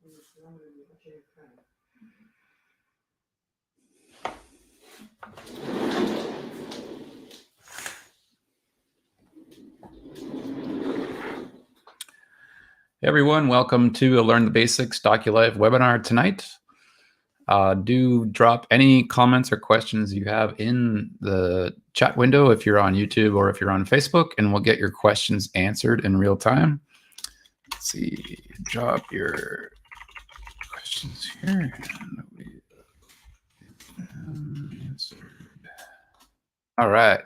Hey everyone, welcome to a Learn the Basics Doculife webinar tonight. Do drop any comments or questions you have in the chat window if you're on YouTube or if you're on Facebook, and we'll get your questions answered in real time. Let's see, drop your questions here. All right.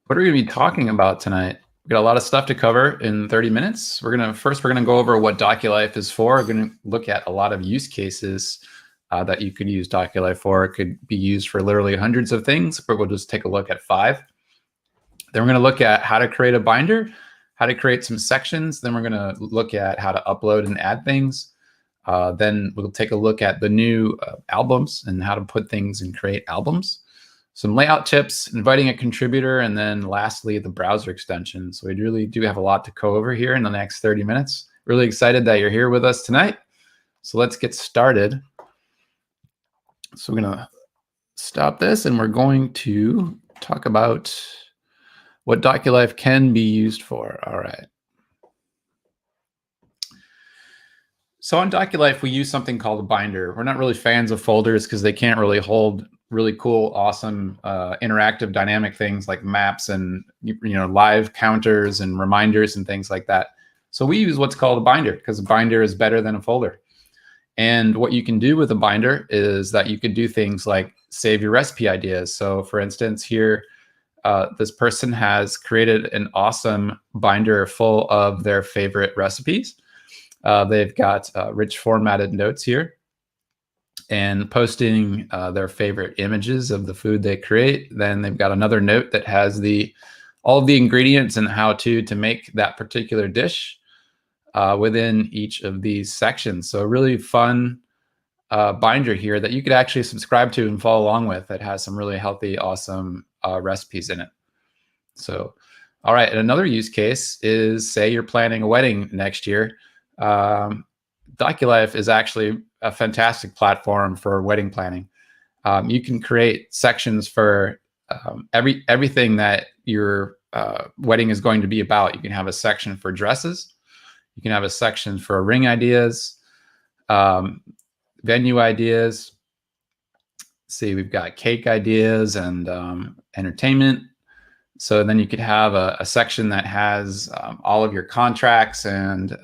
What are we going to be talking about tonight? We've got a lot of stuff to cover in 30 minutes. We're going to go over what Doculife is for. We're going to look at a lot of use cases that you could use Doculife for. It could be used for literally hundreds of things, but we'll just take a look at 5. Then we're going to look at how to create a binder, how to create some sections. Then we're going to look at how to upload and add things. Then we'll take a look at the new albums and how to put things and create albums. Some layout tips, inviting a contributor, and then lastly, the browser extension. So we really do have a lot to go over here in the next 30 minutes. Really excited that you're here with us tonight. So let's get started. So we're gonna stop this and we're going to talk about what Doculife can be used for. All right. So on Doculife, we use something called a binder. We're not really fans of folders because they can't really hold really cool, awesome, interactive, dynamic things like maps and live counters and reminders and things like that. So we use what's called a binder because a binder is better than a folder. And what you can do with a binder is that you could do things like save your recipe ideas. So for instance, here, this person has created an awesome binder full of their favorite recipes. They've got rich formatted notes here and posting their favorite images of the food they create. Then they've got another note that has all of the ingredients and how to make that particular dish within each of these sections. So a really fun binder here that you could actually subscribe to and follow along with. It has some really healthy, awesome recipes in it. So, all right, and another use case is, say you're planning a wedding next year. Doculife is actually a fantastic platform for wedding planning. You can create sections for everything that your wedding is going to be about. You can have a section for dresses. You can have a section for ring ideas, venue ideas. See, we've got cake ideas and entertainment. So then you could have a section that has all of your contracts and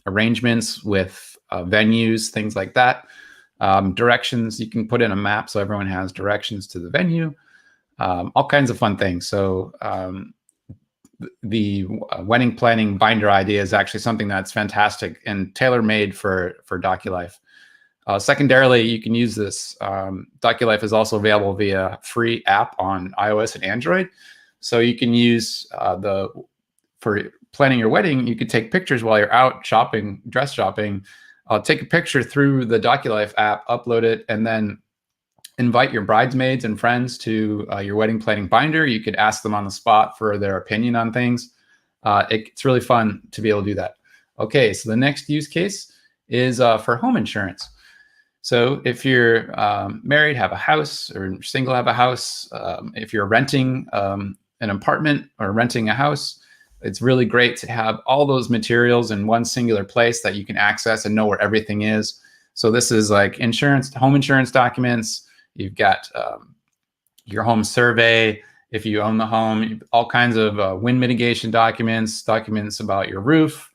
arrangements with venues, things like that. Directions, you can put in a map so everyone has directions to the venue. All kinds of fun things. So the wedding planning binder idea is actually something that's fantastic and tailor-made for Doculife. Secondarily, you can use this. Doculife is also available via free app on iOS and Android. So you can use for planning your wedding, you could take pictures while you're out shopping, dress shopping, take a picture through the Doculife app, upload it, and then invite your bridesmaids and friends to your wedding planning binder. You could ask them on the spot for their opinion on things. It's really fun to be able to do that. Okay, so the next use case is for home insurance. So if you're married, have a house, or single, have a house, if you're renting an apartment or renting a house, it's really great to have all those materials in one singular place that you can access and know where everything is. So this is like insurance, home insurance documents. You've got your home survey, if you own the home, all kinds of wind mitigation documents, documents about your roof,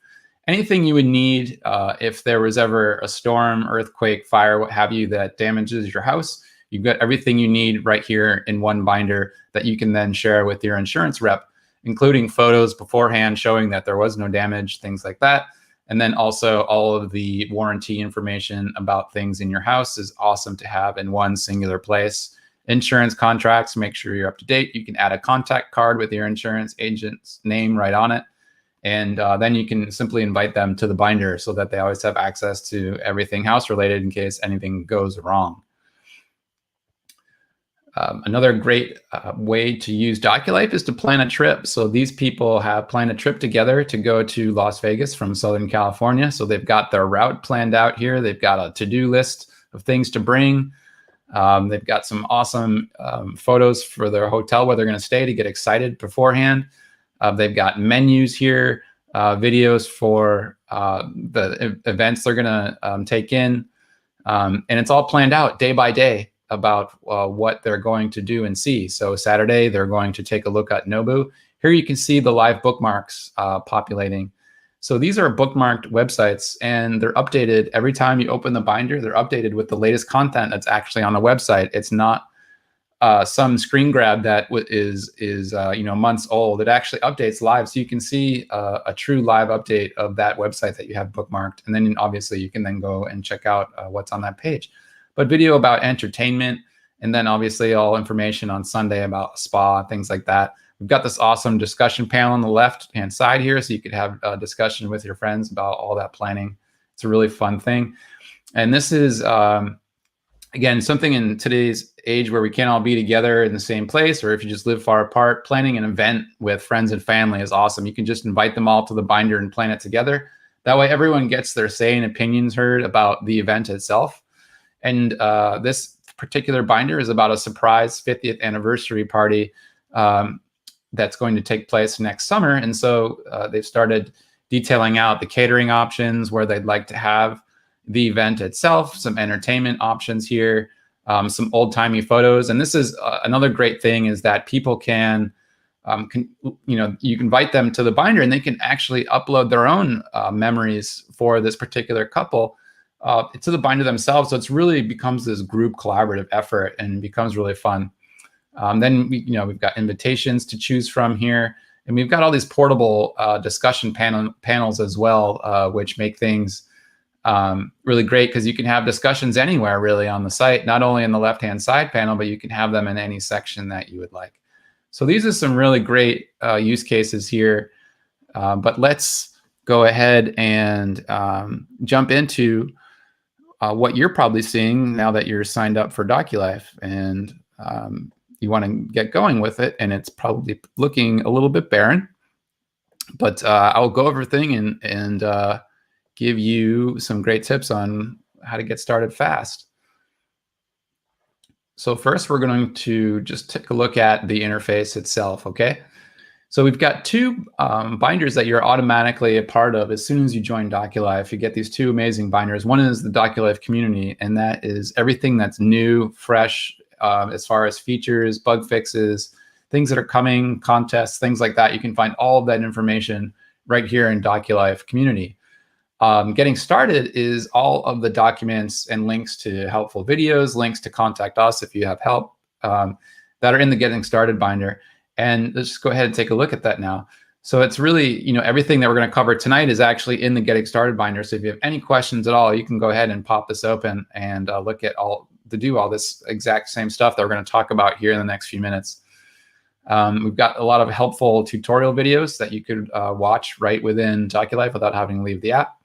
anything you would need if there was ever a storm, earthquake, fire, what have you, that damages your house. You've got everything you need right here in one binder that you can then share with your insurance rep, including photos beforehand showing that there was no damage, things like that. And then also all of the warranty information about things in your house is awesome to have in one singular place. Insurance contracts, make sure you're up to date. You can add a contact card with your insurance agent's name right on it. And then you can simply invite them to the binder so that they always have access to everything house related in case anything goes wrong. Another great way to use Doculife is to plan a trip. So these people have planned a trip together to go to Las Vegas from Southern California. So they've got their route planned out here. They've got a to-do list of things to bring. They've got some awesome photos for their hotel where they're going to stay to get excited beforehand. They've got menus here, videos for the events they're going to take in. And it's all planned out day by day about what they're going to do and see. So Saturday, they're going to take a look at Nobu. Here you can see the live bookmarks populating. So these are bookmarked websites, and they're updated every time you open the binder. They're updated with the latest content that's actually on the website. It's not some screen grab that is months old. It actually updates live, so you can see a true live update of that website that you have bookmarked. And then obviously you can then go and check out what's on that page. But video about entertainment, and then obviously all information on Sunday about spa, things like that. We've got this awesome discussion panel on the left-hand side here, so you could have a discussion with your friends about all that planning. It's a really fun thing. And this is, again, something in today's age where we can't all be together in the same place, or if you just live far apart, planning an event with friends and family is awesome. You can just invite them all to the binder and plan it together. That way everyone gets their say and opinions heard about the event itself. And this particular binder is about a surprise 50th anniversary party that's going to take place next summer. And so they've started detailing out the catering options, where they'd like to have the event itself, some entertainment options here, some old-timey photos. And this is another great thing, is that people can you can invite them to the binder, and they can actually upload their own memories for this particular couple to the binder themselves. So it's really becomes this group collaborative effort and becomes really fun. Then we've got invitations to choose from here, and we've got all these portable discussion panels as well, which make things really great, because you can have discussions anywhere really on the site, not only in the left-hand side panel, but you can have them in any section that you would like. So these are some really great use cases here, but let's go ahead and jump into what you're probably seeing now that you're signed up for Doculife, and you want to get going with it, and it's probably looking a little bit barren, but I'll go over everything and give you some great tips on how to get started fast. So first, we're going to just take a look at the interface itself, okay? So we've got two binders that you're automatically a part of as soon as you join Doculife. You get these two amazing binders. One is the Doculife community, and that is everything that's new, fresh, as far as features, bug fixes, things that are coming, contests, things like that. You can find all of that information right here in Doculife community. Getting started is all of the documents and links to helpful videos, links to contact us if you have help, that are in the Getting Started binder. And let's just go ahead and take a look at that now. So it's really, everything that we're going to cover tonight is actually in the Getting Started binder. So if you have any questions at all, you can go ahead and pop this open and look at all this exact same stuff that we're going to talk about here in the next few minutes. We've got a lot of helpful tutorial videos that you could watch right within Doculife without having to leave the app.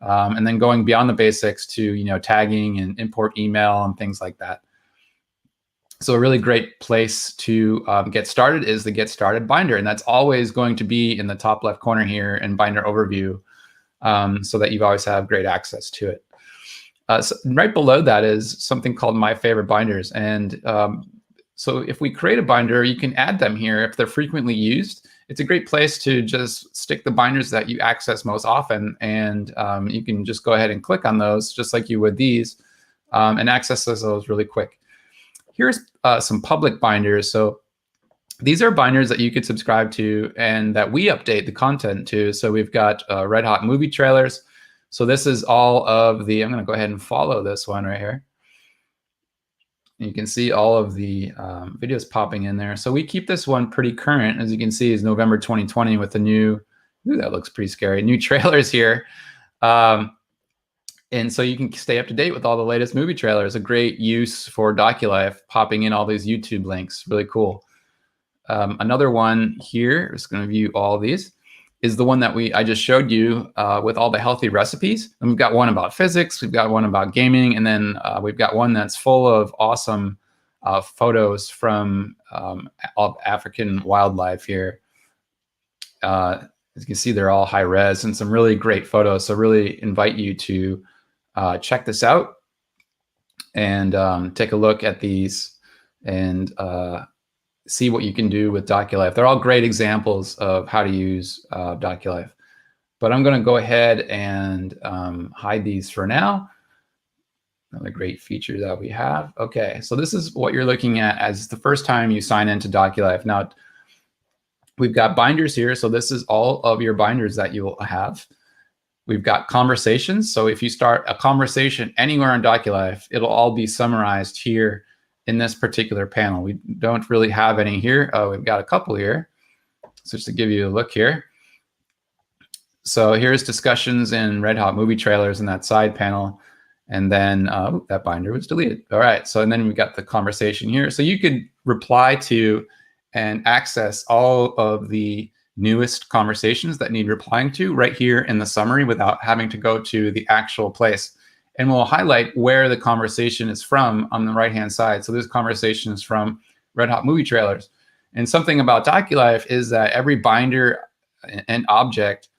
And then going beyond the basics to, tagging and import email and things like that. So a really great place to get started is the Get Started binder. And that's always going to be in the top left corner here in binder overview, so that you always have great access to it. So right below that is something called My Favorite Binders. And so if we create a binder, you can add them here if they're frequently used. It's a great place to just stick the binders that you access most often, and you can just go ahead and click on those just like you would these, and access those really quick. Here's some public binders. So these are binders that you could subscribe to and that we update the content to. So we've got Red Hot movie trailers. So this is all of the, I'm going to go ahead and follow this one right here. You can see all of the videos popping in there. So we keep this one pretty current. As you can see, is November 2020 with the new, ooh, that looks pretty scary, new trailers here. And so you can stay up to date with all the latest movie trailers. A great use for Doculife, popping in all these YouTube links. Really cool. Another one here, I'm just going to view all of these, is the one that I just showed you with all the healthy recipes. And we've got one about physics, we've got one about gaming, and then we've got one that's full of awesome photos from all African wildlife here. As you can see, they're all high res and some really great photos. So really invite you to check this out and take a look at these and see what you can do with Doculife. They're all great examples of how to use Doculife. But I'm going to go ahead and hide these for now. Another great feature that we have. Okay, so this is what you're looking at as the first time you sign into Doculife. Now, we've got binders here. So this is all of your binders that you will have. We've got conversations. So if you start a conversation anywhere on Doculife, it'll all be summarized here in this particular panel. We don't really have any here. Oh, we've got a couple here. So just to give you a look here. So here's discussions in Red Hot movie trailers in that side panel. And then that binder was deleted. All right, so and then we've got the conversation here. So you could reply to and access all of the newest conversations that need replying to right here in the summary without having to go to the actual place. And we'll highlight where the conversation is from on the right-hand side. So this conversation is from Red Hot movie trailers. And something about Doculife is that every binder and object,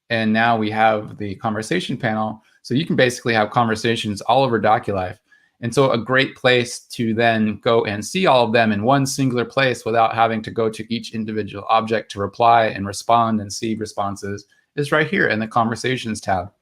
and now we have the conversation panel. So you can basically have conversations all over Doculife. And so a great place to then go and see all of them in one singular place without having to go to each individual object to reply and respond and see responses is right here in the Conversations tab.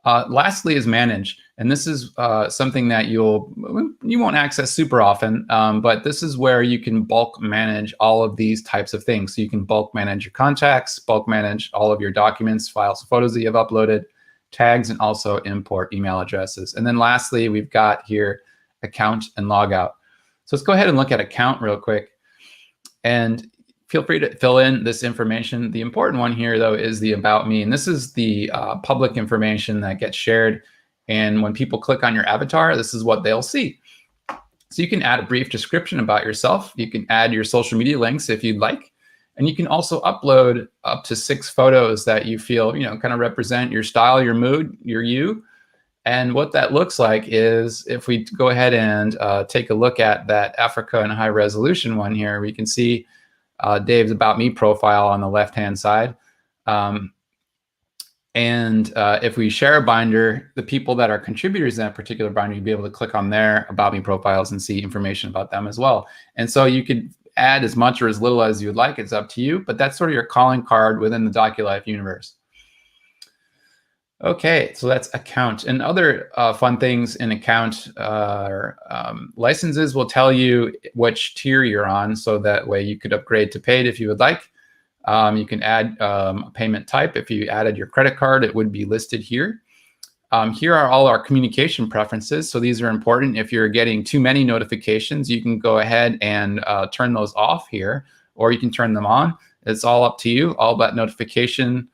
Lastly is Manage. And this is something that you won't access super often, but this is where you can bulk manage all of these types of things. So you can bulk manage your contacts, bulk manage all of your documents, files, photos that you have uploaded, tags, and also import email addresses. And then lastly, we've got here account and logout. So let's go ahead and look at account real quick. And feel free to fill in this information. The important one here, though, is the About Me. And this is the public information that gets shared. And when people click on your avatar, this is what they'll see. So you can add a brief description about yourself. You can add your social media links if you'd like. And you can also upload up to 6 photos that you feel, kind of represent your style, your mood, your you. And what that looks like is if we go ahead and take a look at that Africa and high resolution one here, we can see Dave's About Me profile on the left-hand side. If we share a binder, the people that are contributors in that particular binder, you'll be able to click on their About Me profiles and see information about them as well. And so you could add as much or as little as you'd like. It's up to you, but that's sort of your calling card within the Doculife universe. Okay, so that's account. And other fun things in account licenses will tell you which tier you're on, so that way you could upgrade to paid if you would like. You can add a payment type. If you added your credit card, it would be listed here. Here are all our communication preferences. So these are important. If you're getting too many notifications, you can go ahead and turn those off here, or you can turn them on. It's all up to you. All that notification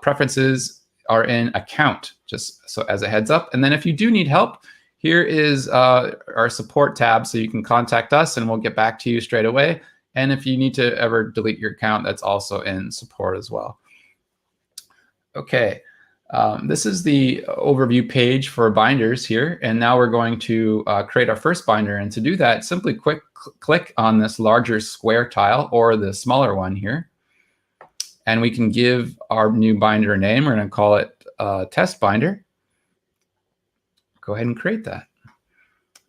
preferences are in account, just so as a heads up. And then if you do need help, here is our support tab. So you can contact us and we'll get back to you straight away. And if you need to ever delete your account, that's also in support as well. Okay. This is the overview page for binders here. And now we're going to create our first binder. And to do that, simply click on this larger square tile or the smaller one here. And we can give our new binder a name. We're going to call it test binder. Go ahead and create that.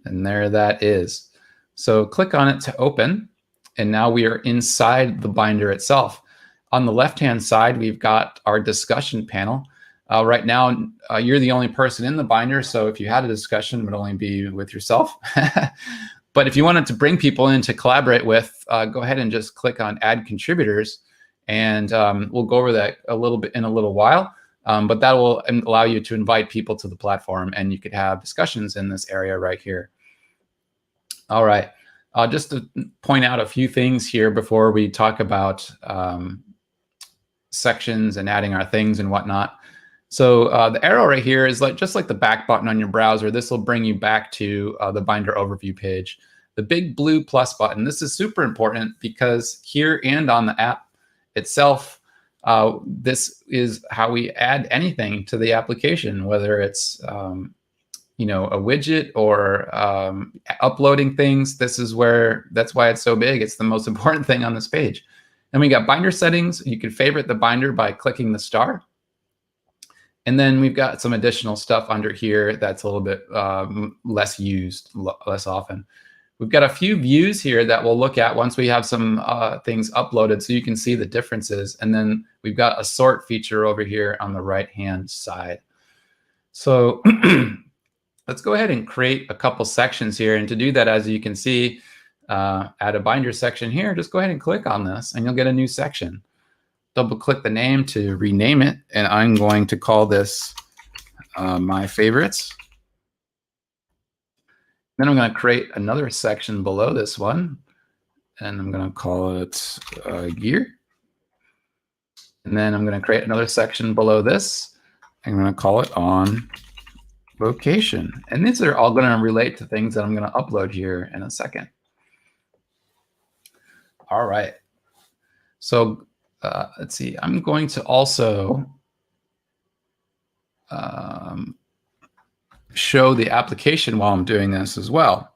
And there that is. So click on it to open. And now we are inside the binder itself. On the left-hand side, we've got our discussion panel. Right now, you're the only person in the binder, so if you had a discussion, it would only be with yourself. But if you wanted to bring people in to collaborate with, go ahead and just click on Add Contributors, and we'll go over that a little bit in a little while. But that will allow you to invite people to the platform, and you could have discussions in this area right here. All right, just to point out a few things here before we talk about sections and adding our things and whatnot. So the arrow right here is just like the back button on your browser. This will bring you back to the binder overview page. The big blue plus button, this is super important because here and on the app itself, this is how we add anything to the application, whether it's a widget or uploading things, that's why it's so big. It's the most important thing on this page. And we got binder settings. You can favorite the binder by clicking the star. And then we've got some additional stuff under here that's a little bit less used, less often. We've got a few views here that we'll look at once we have some things uploaded so you can see the differences. And then we've got a sort feature over here on the right-hand side. So let's go ahead and create a couple sections here. And to do that, as you can see, add a binder section here. Just go ahead and click on this and you'll get a new section. Double click the name to rename it. And I'm going to call this My Favorites. Then I'm going to create another section below this one. And I'm going to call it Gear. And then I'm going to create another section below this. I'm going to call it On Location. And these are all going to relate to things that I'm going to upload here in a second. All right. So let's see. I'm going to also show the application while I'm doing this as well.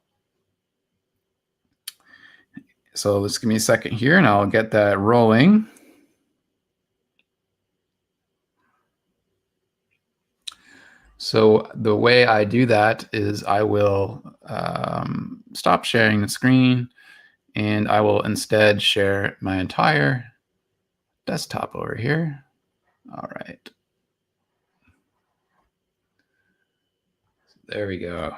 So let's give me a second here and I'll get that rolling. So the way I do that is I will stop sharing the screen and I will instead share my entire desktop over here. All right. There we go.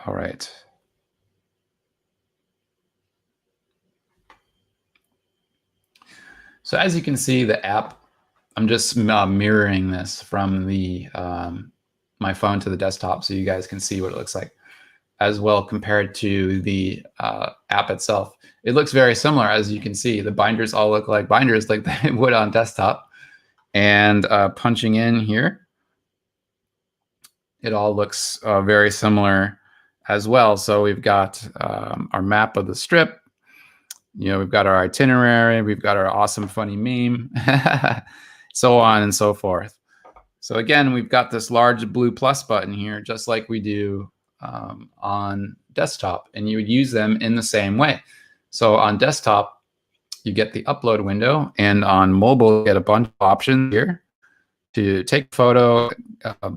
All right. So as you can see, the app, I'm just mirroring this from the my phone to the desktop so you guys can see what it looks like as well compared to the app itself. It looks very similar. As you can see, the binders all look like binders like they would on desktop. And punching in here, it all looks very similar as well. So we've got our map of the strip. We've got our itinerary, we've got our awesome funny meme, so on and so forth. So again, we've got this large blue plus button here, just like we do on desktop, and you would use them in the same way. So on desktop, you get the upload window, and on mobile, you get a bunch of options here to take a photo,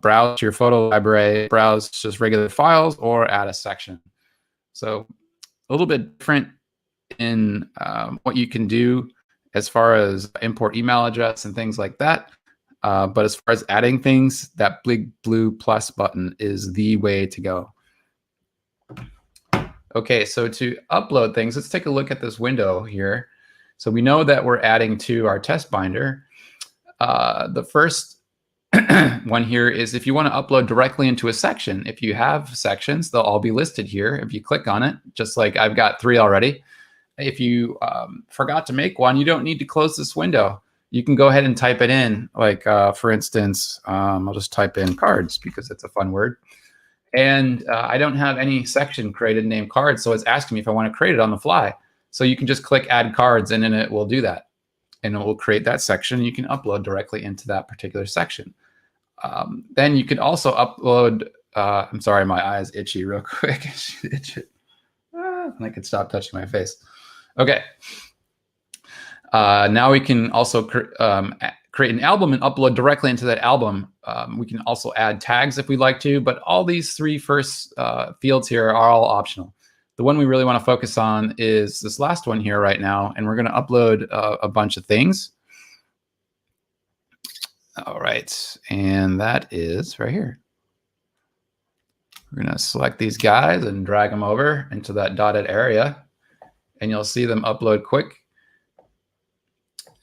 browse your photo library, browse just regular files, or add a section. So a little bit different in what you can do as far as import email address and things like that. But as far as adding things, that big blue plus button is the way to go. Okay, so to upload things, let's take a look at this window here. So we know that we're adding to our test binder. The first one here is if you want to upload directly into a section. If you have sections, they'll all be listed here. If you click on it, just like I've got 3 already. If you forgot to make one, you don't need to close this window. You can go ahead and type it in. Like, for instance, I'll just type in cards because it's a fun word. And I don't have any section created named cards, so it's asking me if I want to create it on the fly. So you can just click add cards, and then it will do that. And it will create that section. You can upload directly into that particular section. Then you can also upload, I'm sorry, my eye is itchy real quick. And I can stop touching my face. Okay. Now we can also create an album and upload directly into that album. We can also add tags if we'd like to, but all these 3 first fields here are all optional. The one we really want to focus on is this last one here right now, and we're going to upload a bunch of things. All right, and that is right here. We're going to select these guys and drag them over into that dotted area, and you'll see them upload quick.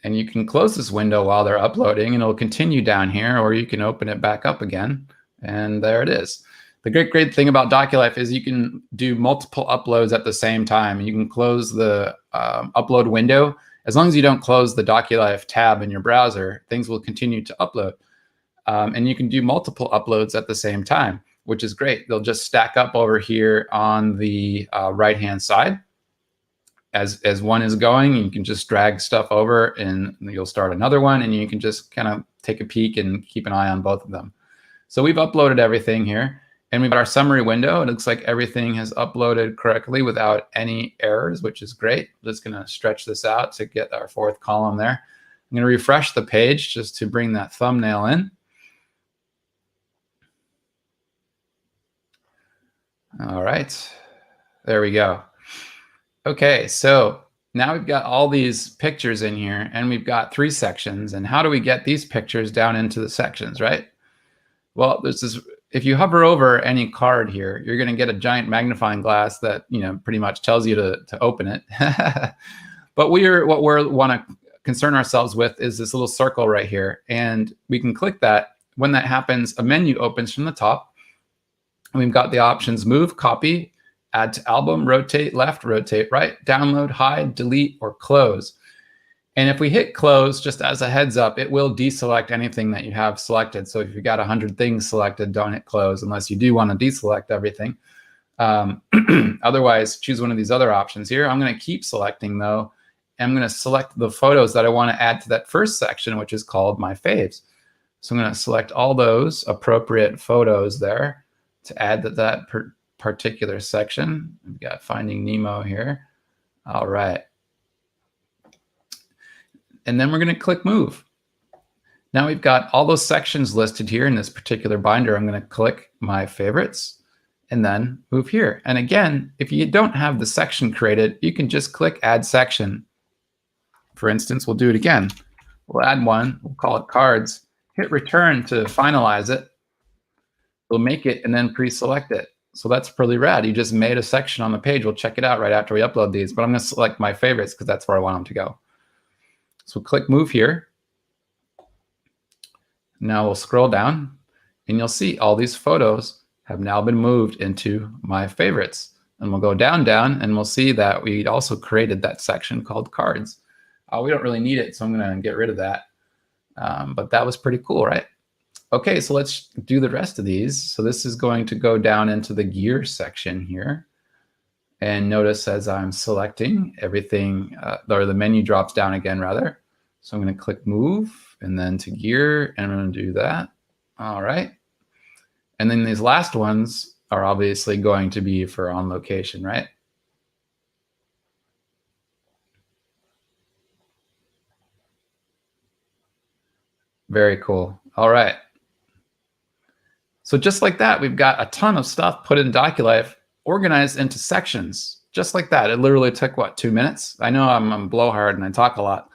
And you can close this window while they're uploading, and it'll continue down here, or you can open it back up again, and there it is. The great thing about Doculife is you can do multiple uploads at the same time. You can close the upload window. As long as you don't close the Doculife tab in your browser, things will continue to upload. And you can do multiple uploads at the same time, which is great. They'll just stack up over here on the right-hand side. As one is going, you can just drag stuff over and you'll start another one, and you can just kind of take a peek and keep an eye on both of them. So we've uploaded everything here, and we've got our summary window. It looks like everything has uploaded correctly without any errors, which is great. I'm just going to stretch this out to get our fourth column there. I'm going to refresh the page just to bring that thumbnail in. All right, there we go. Okay, so now we've got all these pictures in here, and we've got 3 sections. And how do we get these pictures down into the sections, right? Well, there's this. If you hover over any card here, you're going to get a giant magnifying glass that pretty much tells you to open it. But what we want to concern ourselves with is this little circle right here, and we can click that. When that happens, a menu opens from the top, and we've got the options: move, copy, add to album, rotate left, rotate right, download, hide, delete, or close. And if we hit close, just as a heads up, it will deselect anything that you have selected. So if you've got 100 things selected, don't hit close unless you do want to deselect everything. Otherwise, choose one of these other options here. I'm going to keep selecting though. And I'm going to select the photos that I want to add to that first section, which is called My Faves. So I'm going to select all those appropriate photos there to add to that particular section. We've got Finding Nemo here. All right. And then we're going to click Move. Now we've got all those sections listed here in this particular binder. I'm going to click My Favorites and then move here. And again, if you don't have the section created, you can just click Add Section. For instance, we'll do it again. We'll add one. We'll call it Cards. Hit Return to finalize it. We'll make it and then pre-select it. So that's pretty rad. You just made a section on the page. We'll check it out right after we upload these. But I'm going to select My Favorites because that's where I want them to go. So click Move here. Now we'll scroll down, and you'll see all these photos have now been moved into My Favorites. And we'll go down, and we'll see that we also created that section called Cards. We don't really need it, so I'm going to get rid of that. But that was pretty cool, right? Okay, so let's do the rest of these. So this is going to go down into the gear section here. And notice as I'm selecting everything, or the menu drops down again, rather. So I'm going to click Move and then to Gear, and I'm going to do that. All right. And then these last ones are obviously going to be for On Location, right? Very cool. All right. So just like that, we've got a ton of stuff put in Doculife, organized into sections, just like that. It literally took, what, 2 minutes? I know I'm blowhard and I talk a lot,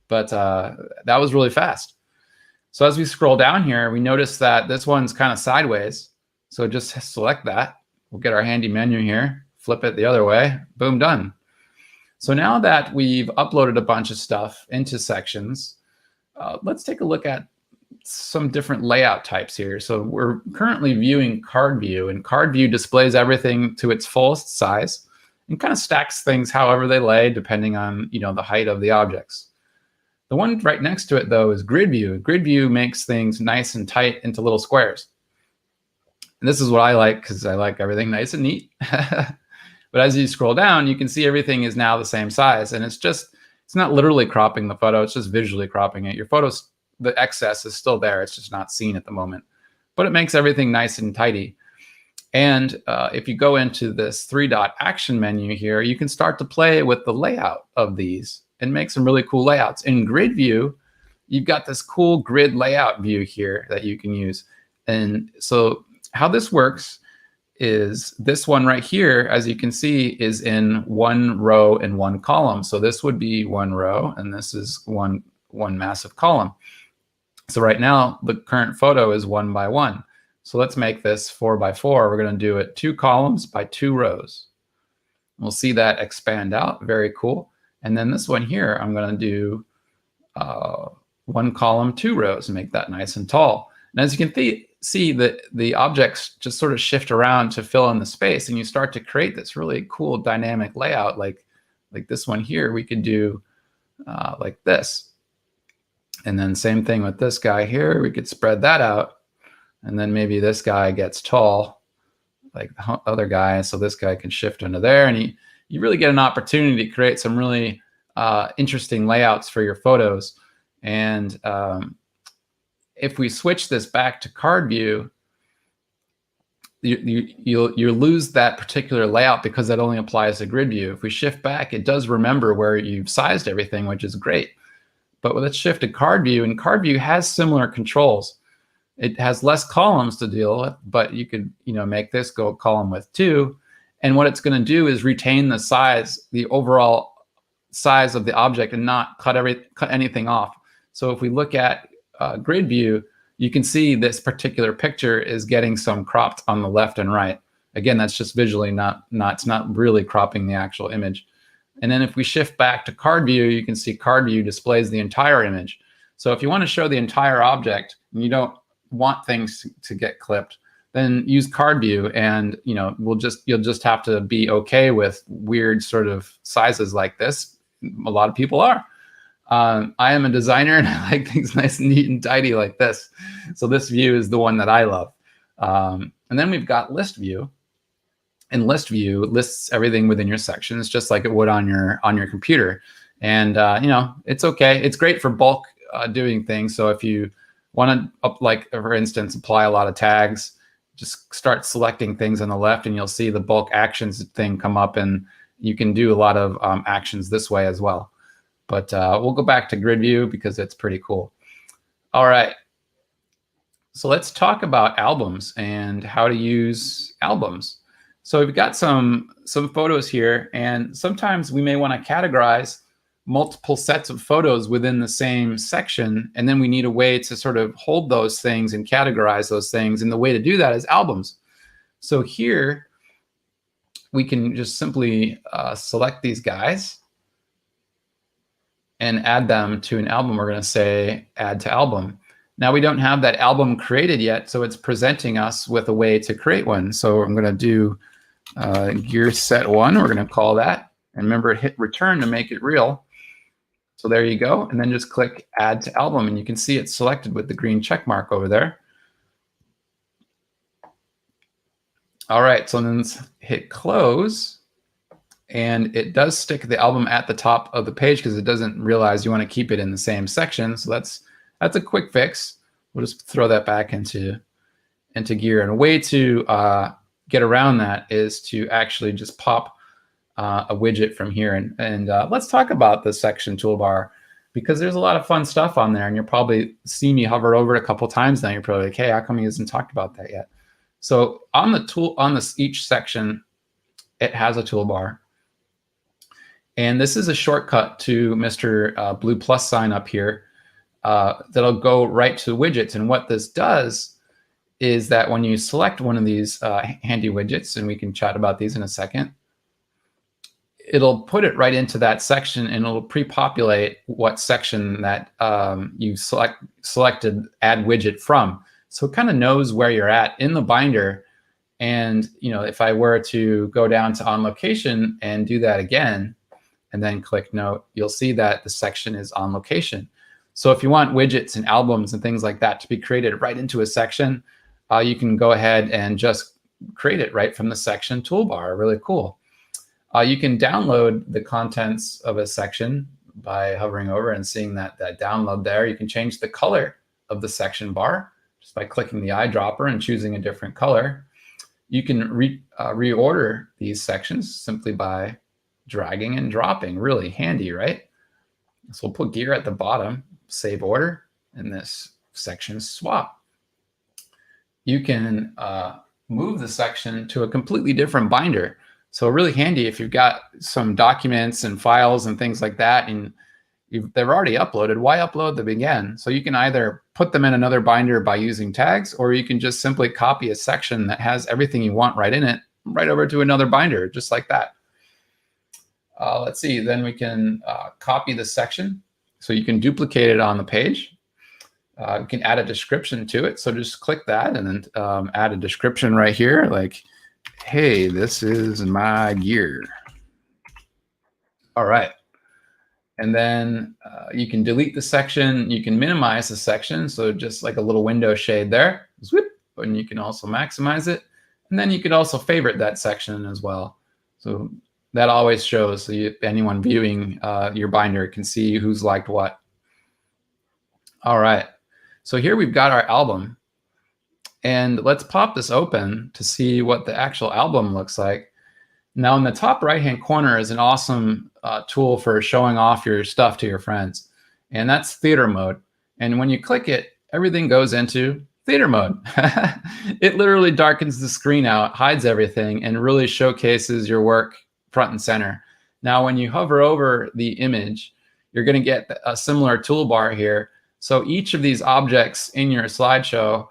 but that was really fast. So as we scroll down here, we notice that this one's kind of sideways. So just select that. We'll get our handy menu here, flip it the other way, boom, done. So now that we've uploaded a bunch of stuff into sections, let's take a look at some different layout types here. So we're currently viewing card view, and card view displays everything to its fullest size and kind of stacks things however they lay depending on the height of the objects. The one right next to it though is grid view. Grid view makes things nice and tight into little squares. And this is what I like because I like everything nice and neat. But as you scroll down, you can see everything is now the same size, and it's not literally cropping the photo, it's just visually cropping it. Your photos, the excess is still there, it's just not seen at the moment. But it makes everything nice and tidy. And if you go into this 3-dot action menu here, you can start to play with the layout of these and make some really cool layouts. In grid view, you've got this cool grid layout view here that you can use. And so how this works is this one right here, as you can see, is in one row and one column. So this would be one row, and this is one massive column. So right now, the current photo is 1 by 1. So let's make this 4 by 4. We're going to do it 2 columns by 2 rows. We'll see that expand out. Very cool. And then this one here, I'm going to do 1 column, 2 rows, and make that nice and tall. And as you can see that the objects just sort of shift around to fill in the space, and you start to create this really cool dynamic layout. Like this one here, we could do like this. And then same thing with this guy here. We could spread that out. And then maybe this guy gets tall, like the other guy. So this guy can shift into there. And you really get an opportunity to create some really interesting layouts for your photos. And if we switch this back to card view, you lose that particular layout because that only applies to grid view. If we shift back, it does remember where you've sized everything, which is great. But let's shift to card view, and card view has similar controls. It has less columns to deal with, but you could make this go column width 2. And what it's going to do is retain the size, the overall size of the object, and not cut anything off. So if we look at grid view, you can see this particular picture is getting some cropped on the left and right. Again, that's just visually it's not really cropping the actual image. And then if we shift back to card view, you can see card view displays the entire image. So if you want to show the entire object and you don't want things to get clipped, then use card view, and you'll just have to be okay with weird sort of sizes like this. A lot of people are. I am a designer and I like things nice and neat and tidy like this. So this view is the one that I love. And then we've got list view. And list view lists everything within your sections, just like it would on your computer. And it's okay. It's great for bulk doing things. So if you want to, like for instance, apply a lot of tags, just start selecting things on the left, and you'll see the bulk actions thing come up, and you can do a lot of actions this way as well. But we'll go back to grid view because it's pretty cool. All right. So let's talk about albums and how to use albums. So we've got some photos here, and sometimes we may want to categorize multiple sets of photos within the same section, and then we need a way to sort of hold those things and categorize those things, and the way to do that is albums. So here we can just simply select these guys and add them to an album. We're going to say add to album. Now we don't have that album created yet, so it's presenting us with a way to create one. So I'm going to do gear set 1, we're going to call that, and remember, hit return to make it real. So there you go, and then just click add to album, and you can see it's selected with the green check mark over there. All right, so then let's hit close, and it does stick the album at the top of the page because it doesn't realize you want to keep it in the same section. So that's a quick fix. We'll just throw that back into gear, and a way to get around that is to actually just pop a widget from here. And let's talk about the section toolbar, because there's a lot of fun stuff on there, and you'll probably see me hover over it a couple times now. You're probably like, hey, how come he hasn't talked about that yet? So on each section, it has a toolbar. And this is a shortcut to Mr. Blue plus sign up here that'll go right to widgets. And what this does is that when you select one of these handy widgets, and we can chat about these in a second, it'll put it right into that section, and it'll pre-populate what section that you selected add widget from. So it kind of knows where you're at in the binder. And if I were to go down to on location and do that again, and then click note, you'll see that the section is on location. So if you want widgets and albums and things like that to be created right into a section, you can go ahead and just create it right from the section toolbar. Really cool. You can download the contents of a section by hovering over and seeing that download there. You can change the color of the section bar just by clicking the eyedropper and choosing a different color. You can reorder these sections simply by dragging and dropping. Really handy, right? So we'll put gear at the bottom, save order, and this section swap. You can move the section to a completely different binder. So really handy if you've got some documents and files and things like that, and they're already uploaded. Why upload them again? So you can either put them in another binder by using tags, or you can just simply copy a section that has everything you want right in it, right over to another binder, just like that. Let's see, then we can copy the section. So you can duplicate it on the page. You can add a description to it. So just click that and then add a description right here, like, hey, this is my gear. All right. And then you can delete the section. You can minimize the section. So just like a little window shade there. Whoop, and you can also maximize it. And then you could also favorite that section as well. So that always shows, so anyone viewing your binder can see who's liked what. All right. So here we've got our album. And let's pop this open to see what the actual album looks like. Now in the top right-hand corner is an awesome tool for showing off your stuff to your friends. And that's theater mode. And when you click it, everything goes into theater mode. It literally darkens the screen out, hides everything, and really showcases your work front and center. Now, when you hover over the image, you're going to get a similar toolbar here. So each of these objects in your slideshow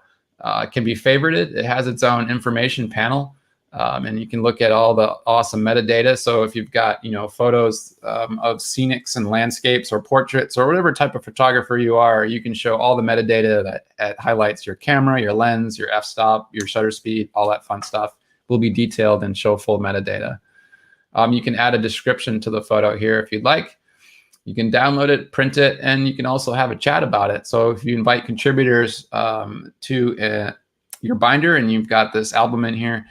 can be favorited. It has its own information panel. And you can look at all the awesome metadata. So if you've got, photos of scenics and landscapes or portraits or whatever type of photographer you are, you can show all the metadata that highlights your camera, your lens, your f-stop, your shutter speed, all that fun stuff will be detailed and show full metadata. You can add a description to the photo here if you'd like. You can download it, print it, and you can also have a chat about it. So if you invite contributors to your binder and you've got this album in here,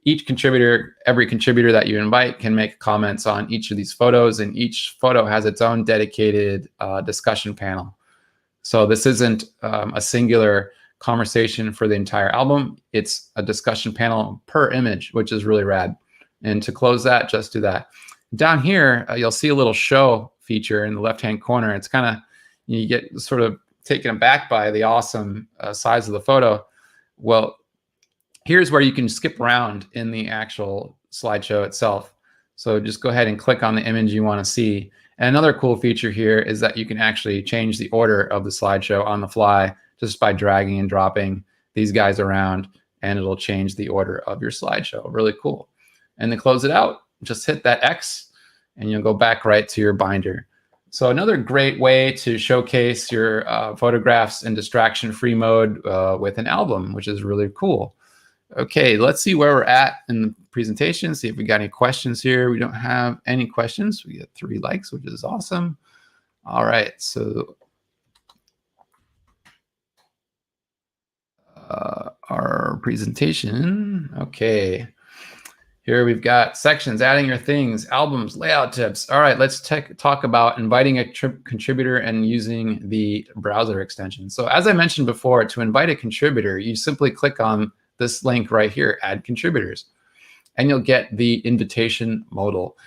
every contributor that you invite can make comments on each of these photos, and each photo has its own dedicated discussion panel. So this isn't a singular conversation for the entire album. It's a discussion panel per image, which is really rad. And to close that, just do that. Down here, you'll see a little show feature in the left-hand corner. It's kind of, you get sort of taken aback by the awesome size of the photo. Well, here's where you can skip around in the actual slideshow itself. So just go ahead and click on the image you want to see. And another cool feature here is that you can actually change the order of the slideshow on the fly just by dragging and dropping these guys around, and it'll change the order of your slideshow. Really cool. And to close it out, just hit that X and you'll go back right to your binder. So another great way to showcase your photographs in distraction-free mode with an album, which is really cool. Okay, let's see where we're at in the presentation, see if we got any questions here. We don't have any questions. We get 3 likes, which is awesome. All right, so our presentation, okay. Here we've got sections, adding your things, albums, layout tips. All right, let's talk about inviting a contributor and using the browser extension. So as I mentioned before, to invite a contributor, you simply click on this link right here, add contributors, and you'll get the invitation modal.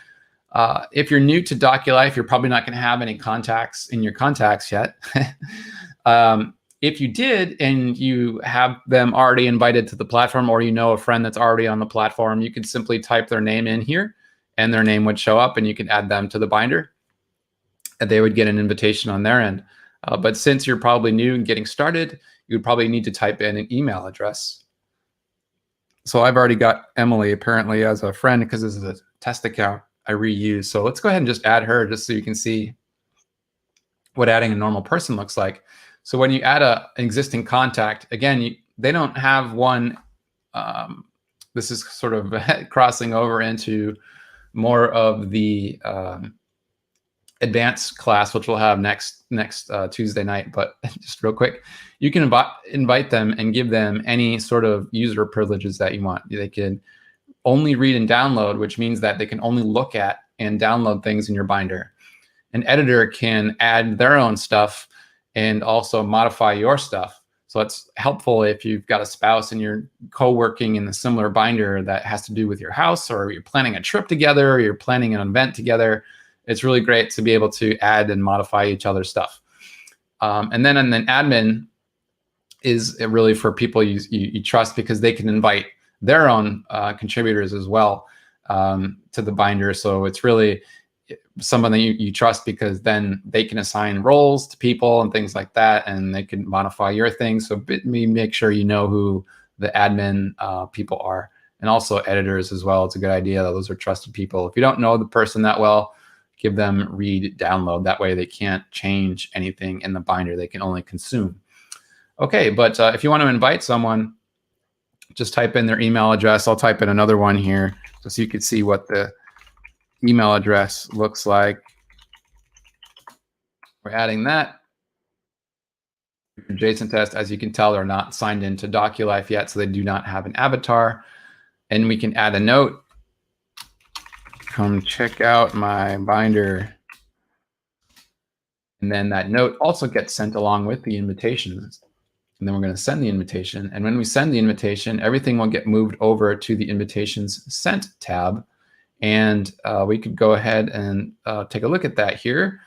If you're new to Doculife, you're probably not going to have any contacts in your contacts yet. If you did and you have them already invited to the platform, or you know a friend that's already on the platform, you could simply type their name in here and their name would show up and you can add them to the binder and they would get an invitation on their end. But since you're probably new and getting started, you would probably need to type in an email address. So I've already got Emily apparently as a friend because this is a test account I reuse. So let's go ahead and just add her just so you can see what adding a normal person looks like. So when you add an existing contact, again, they don't have one. This is sort of crossing over into more of the advanced class, which we'll have next Tuesday night. But just real quick, you can invite them and give them any sort of user privileges that you want. They can only read and download, which means that they can only look at and download things in your binder. An editor can add their own stuff and also modify your stuff. So it's helpful if you've got a spouse and you're co-working in a similar binder that has to do with your house, or you're planning a trip together, or you're planning an event together. It's really great to be able to add and modify each other's stuff. And then admin is really for people you trust, because they can invite their own contributors as well to the binder. So it's really someone that you trust, because then they can assign roles to people and things like that, and they can modify your things. So make sure you know who the admin people are, and also editors as well. It's a good idea. Those are trusted people. If you don't know the person that well, give them read, download. That way they can't change anything in the binder. They can only consume. Okay, but if you want to invite someone, just type in their email address. I'll type in another one here just so you can see what the email address looks like. We're adding that. JSON test, as you can tell, they're not signed into Doculife yet, so they do not have an avatar. And we can add a note. Come check out my binder. And then that note also gets sent along with the invitations. And then we're going to send the invitation. And when we send the invitation, everything will get moved over to the invitations sent tab. And we could go ahead and take a look at that here.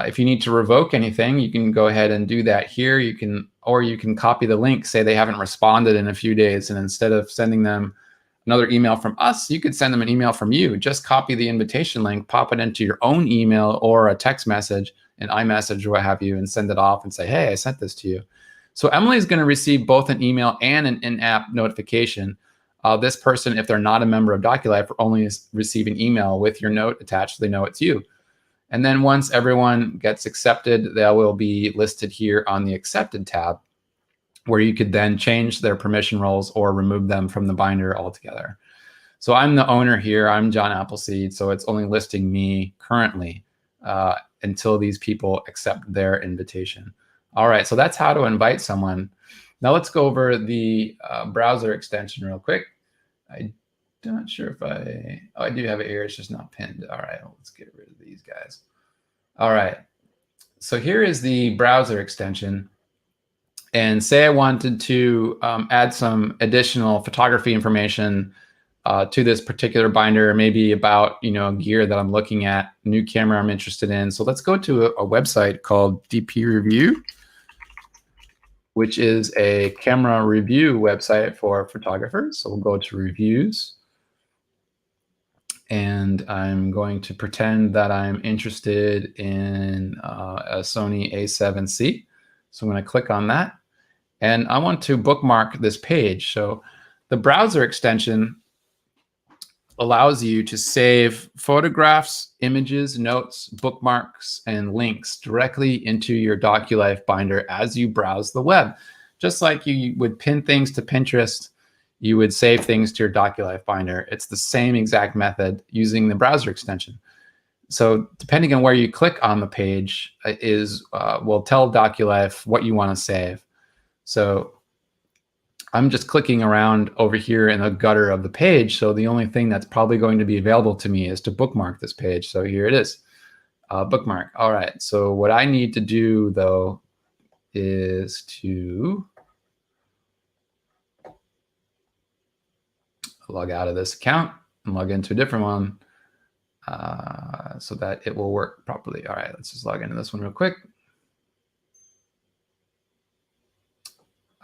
If you need to revoke anything, you can go ahead and do that here. You can copy the link, say they haven't responded in a few days, and instead of sending them another email from us, you could send them an email from you. Just copy the invitation link, pop it into your own email or a text message, an iMessage or what have you, and send it off and say, hey, I sent this to you. So Emily is going to receive both an email and an in-app notification. This person, if they're not a member of Doculife, will only receive an email with your note attached so they know it's you. And then once everyone gets accepted, they will be listed here on the accepted tab, where you could then change their permission roles or remove them from the binder altogether. So I'm the owner here. I'm John Appleseed. So it's only listing me currently until these people accept their invitation. All right, so that's how to invite someone. Now let's go over the browser extension real quick. I'm not sure if I do have it here. It's just not pinned. All right, let's get rid of these guys. All right, so here is the browser extension. And say I wanted to add some additional photography information to this particular binder, maybe about gear that I'm looking at, new camera I'm interested in. So let's go to a website called DP Review, which is a camera review website for photographers. So we'll go to reviews. And I'm going to pretend that I'm interested in a Sony A7C. So I'm going to click on that. And I want to bookmark this page. So the browser extension allows you to save photographs, images, notes, bookmarks, and links directly into your Doculife binder as you browse the web. Just like you would pin things to Pinterest, you would save things to your Doculife binder. It's the same exact method using the browser extension. So depending on where you click on the page will tell Doculife what you want to save. So I'm just clicking around over here in the gutter of the page. So the only thing that's probably going to be available to me is to bookmark this page. So here it is, bookmark. All right, so what I need to do though is to log out of this account and log into a different one so that it will work properly. All right, let's just log into this one real quick.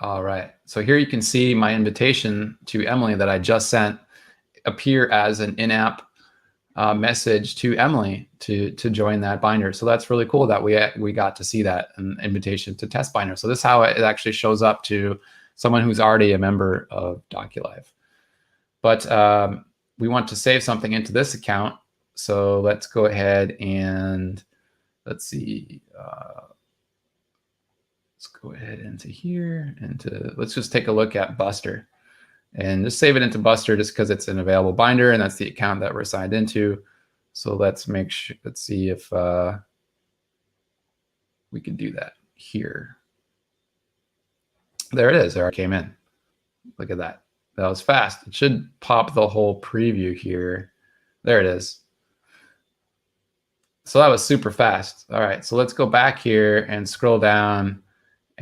All right, so here you can see my invitation to Emily that I just sent appear as an in-app message to Emily to join that binder. So that's really cool that we got to see that, an invitation to test binder. So this is how it actually shows up to someone who's already a member of Doculife. But we want to save something into this account. So let's go ahead and let's see. Let's go ahead into here let's just take a look at Buster and just save it into Buster just because it's an available binder and that's the account that we're signed into. So let's make sure, let's see if we can do that here. There it is, there I came in. Look at that, that was fast. It should pop the whole preview here. There it is. So that was super fast. All right, so let's go back here and scroll down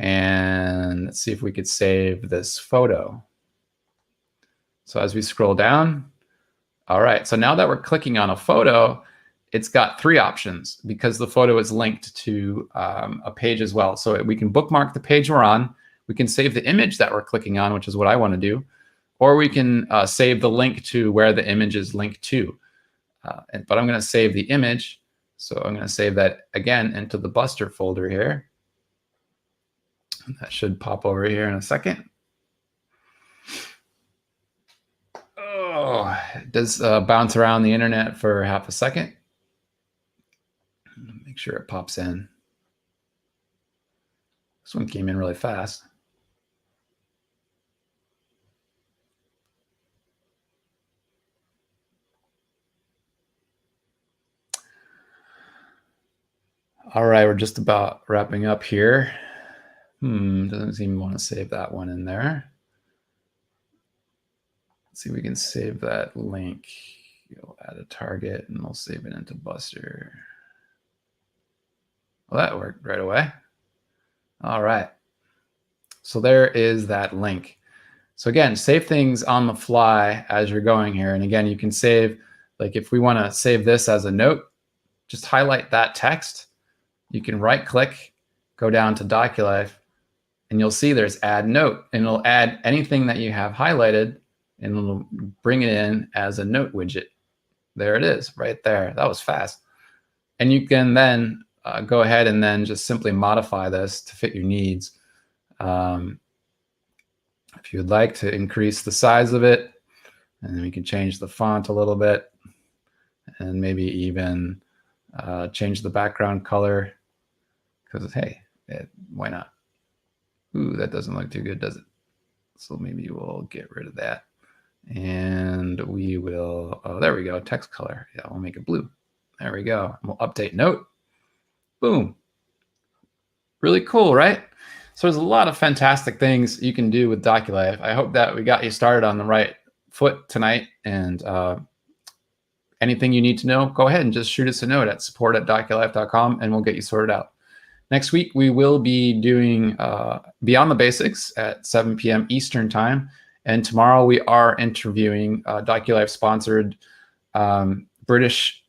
and let's see if we could save this photo. So as we scroll down, all right, so now that we're clicking on a photo, it's got three options because the photo is linked to a page as well. So we can bookmark the page we're on, we can save the image that we're clicking on, which is what I want to do, or we can save the link to where the image is linked to. But I'm going to save the image. So I'm going to save that again into the Buster folder here. That should pop over here in a second. Oh, it does bounce around the internet for half a second. Make sure it pops in. This one came in really fast. All right, we're just about wrapping up here. Doesn't seem to want to save that one in there. Let's see if we can save that link. You'll add a target and we'll save it into Buster. Well, that worked right away. All right. So there is that link. So again, save things on the fly as you're going here. And again, you can save, like if we want to save this as a note, just highlight that text. You can right click, go down to Doculife, and you'll see there's add note, and it'll add anything that you have highlighted and it'll bring it in as a note widget. There it is right there. That was fast. And you can then go ahead and then just simply modify this to fit your needs. If you'd like to increase the size of it, and then we can change the font a little bit and maybe even change the background color because, hey, why not? Ooh, that doesn't look too good, does it? So maybe we'll get rid of that. And we will, oh, there we go, text color. Yeah, we'll make it blue. There we go. We'll update note. Boom. Really cool, right? So there's a lot of fantastic things you can do with Doculife. I hope that we got you started on the right foot tonight. And anything you need to know, go ahead and just shoot us a note at support@doculife.com and we'll get you sorted out. Next week, we will be doing Beyond the Basics at 7 p.m. Eastern Time. And tomorrow we are interviewing Doculife-sponsored British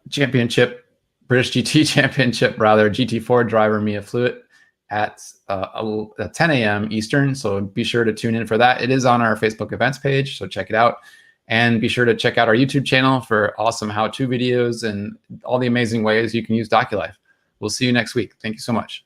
Championship, British GT Championship, rather, GT4 driver Mia Fluid at 10 a.m. Eastern. So be sure to tune in for that. It is on our Facebook events page, so check it out. And be sure to check out our YouTube channel for awesome how-to videos and all the amazing ways you can use Doculife. We'll see you next week. Thank you so much.